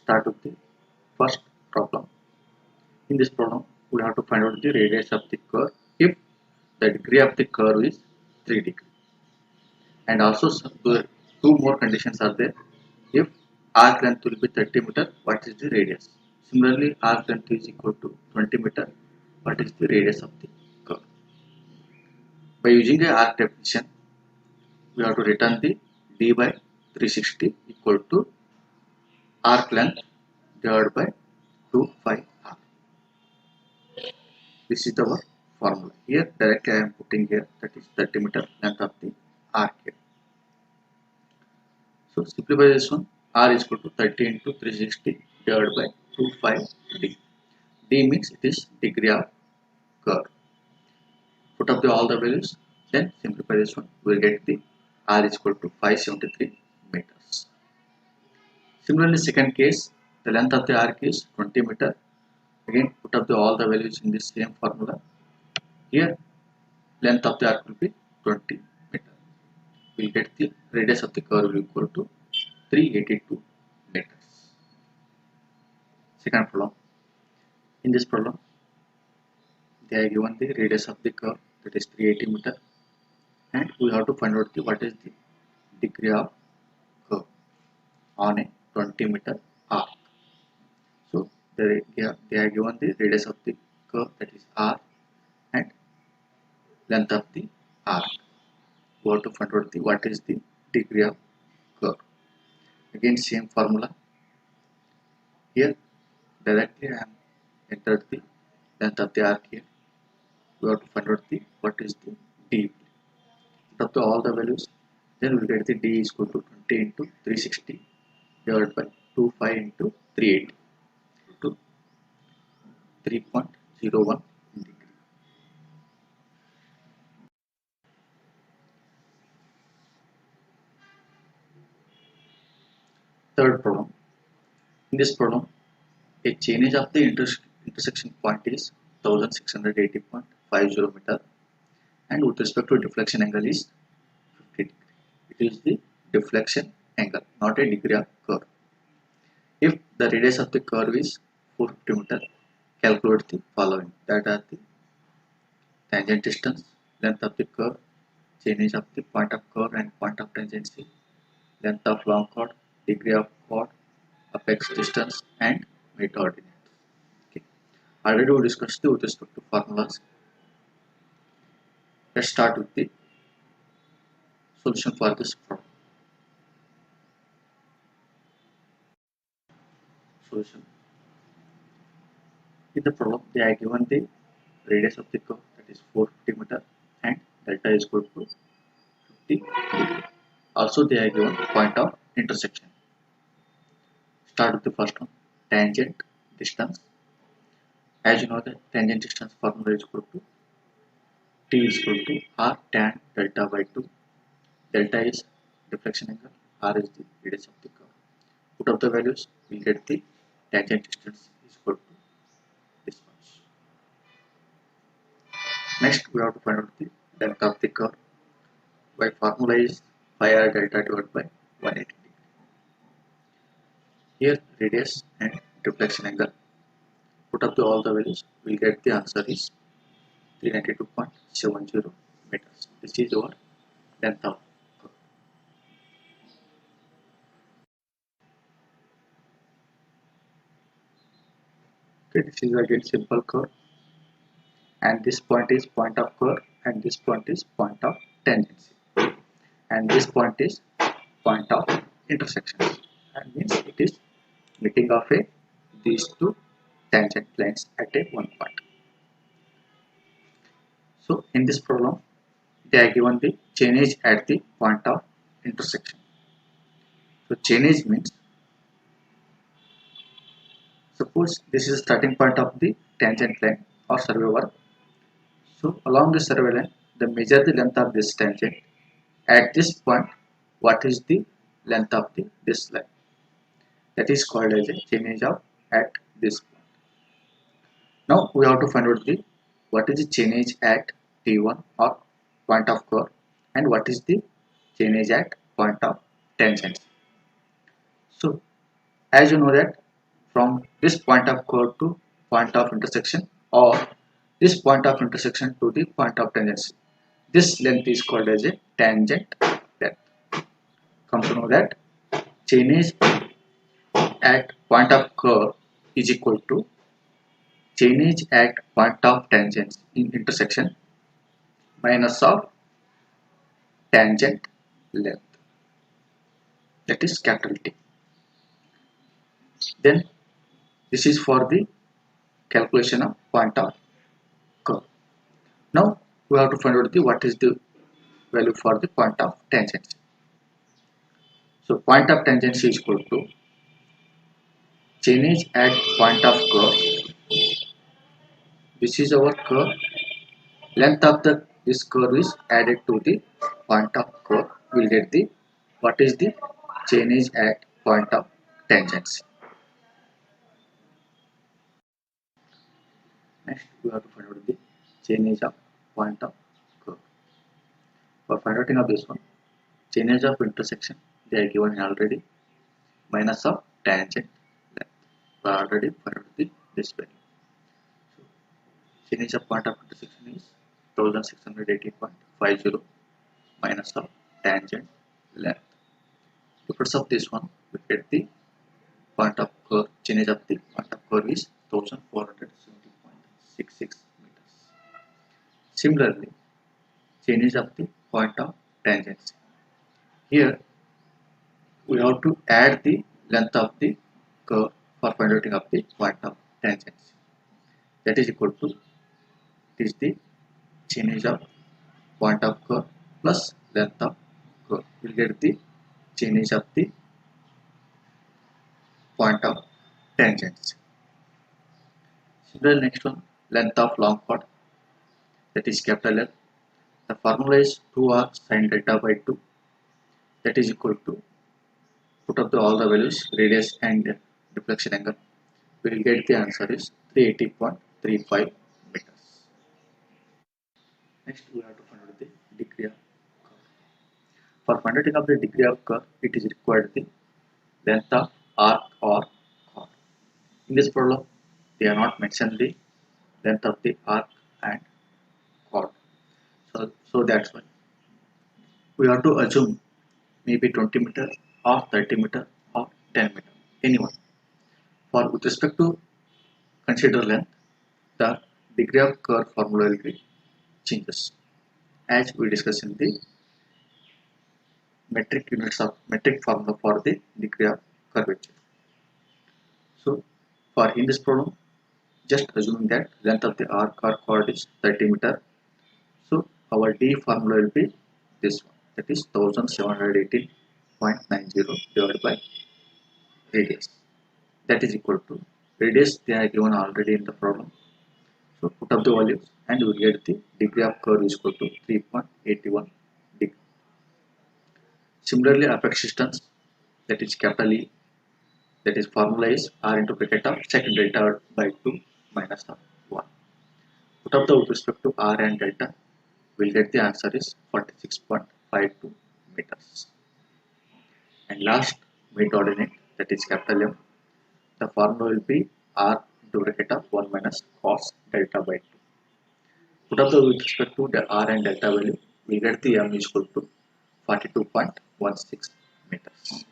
start with the first problem. In this problem, we have to find out the radius of the curve if the degree of the curve is 3 degrees. And also two more conditions are there. If arc length will be 30 meter, what is the radius? Similarly, arc length is equal to 20 meter, what is the radius of the curve? By using the arc definition, we have to return the d by 360 equal to arc length divided by 2 pi r. This is our formula. Here directly I am putting here, that is 30 meter length of the arc here. So simplify this one. R is equal to 30 into 360 divided by 2 pi d. D means it is degree of curve. Put up all the values, then simplify this one. We will get the R is equal to 573 meters. Similarly, second case, the length of the arc is 20 meter. Again, put up all the values in this same formula. Here, length of the arc will be 20 meter. We will get the radius of the curve will equal to 382 meters. Second problem. In this problem, they are given the radius of the curve, that is 380 meter, and we have to find out what is the degree of curve on a 20 meter arc. So they are given the radius of the curve, that is r, and length of the arc. We have to find out what is the degree of curve. Again, same formula. Here directly I am entered the length of the arc here. We have to find out what is the d. Put up all the values, then we will get the d is equal to 20 into 360 divided by 25 into 380 to 3.01 degree. Third problem. In this problem, a change of the intersection point is 1680.50 meter, and with respect to deflection angle is 50 degree. It is the deflection angle, not a degree of curve. If the radius of the curve is 450 meter, calculate the following. That are the tangent distance, length of the curve, change of the point of curve and point of tangency, length of long chord, degree of chord, apex distance, and meta ordinate. Okay. Already we discussed with respect to formulas. Let's start with the solution for this problem. Solution. In the problem, they are given the radius of the curve, that is 450 meter, and delta is equal to 50 degree. Also, they are given point of intersection. Start with the first one, tangent distance. As you know, the tangent distance formula is equal to T is equal to R tan delta by 2. Delta is deflection angle, R is the radius of the curve. Put up the values, we will get the tangent distance is equal to this much. Next, we have to find out the length of the curve. By formula is pi r delta divided by 180 degree. Here, radius and deflection angle. Put up all the values, we will get the answer is 392.70 meters. This is our length of curve. Okay, this is again simple curve, and this point is point of curve, and this point is point of tangency, and this point is point of intersection, and means it is meeting of these two tangent planes at one point. So in this problem, they are given the change at the point of intersection. So change means, suppose this is the starting point of the tangent line or survey work. So along the survey line, they measure the length of this tangent. At this point, what is the length of this line? That is called as a change of at this point. Now we have to find out what is the change at T1 or point of curve, and what is the change at point of tangent. So as you know that from this point of curve to point of intersection, or this point of intersection to the point of tangency. This length is called as a tangent length. Come to know that change at point of curve is equal to change at point of tangent in intersection minus of tangent length, that is capital T. Then this is for the calculation of point of curve. Now we have to find out the what is the value for the point of tangent. So point of tangent is equal to change at point of curve. This is our curve. Length of this curve is added to the point of curve. We will get the what is the change at point of tangents. Next we have to find out the change of point of curve. For finding out of this one, change of intersection they are given already minus of tangent length. We already found out this value. So change of point of intersection is 1680.50 minus of tangent length. Difference of this one, we get the point of curve, change of the point of curve is 1470.66 meters. Similarly, change of the point of tangents. Here we have to add the length of the curve for finding out the point of tangents. That is equal to is the change of point of curve plus length of curve. We will get the change of the point of tangents. Similarly, next one, length of long chord, that is capital L. The formula is 2r sin delta by 2, that is equal to, put up all the values, radius and deflection angle. We will get the answer is 380.35 meters. Next we have to find out the degree of curve. For finding of the degree of curve, it is required the length of arc or chord. In this problem, they are not mentioned the length of the arc and chord. So that's why we have to assume maybe 20 meter or 30 meter or 10 meter, anyone. For with respect to consider length, the degree of curve formula will be changes as we discussed in the metric units of metric formula for the degree of curvature. So for in this problem, just assuming that length of the arc or chord is 30 meter. So our D formula will be this one, that is 1718.90 divided by radius. That is equal to radius they are given already in the problem. So put up the values and you will get the degree of curve is equal to 3.81 degree. Similarly, apex distance, that is capital E, that is formula is r into bracket of secant delta by 2 minus of 1. Put up the with respect to r and delta, we will get the answer is 46.52 meters. And last mid ordinate, that is capital M, the formula will be r into bracket of 1 minus cos delta by 2. Put up the with respect to the r and delta value, we get the m is equal to 42.16 meters.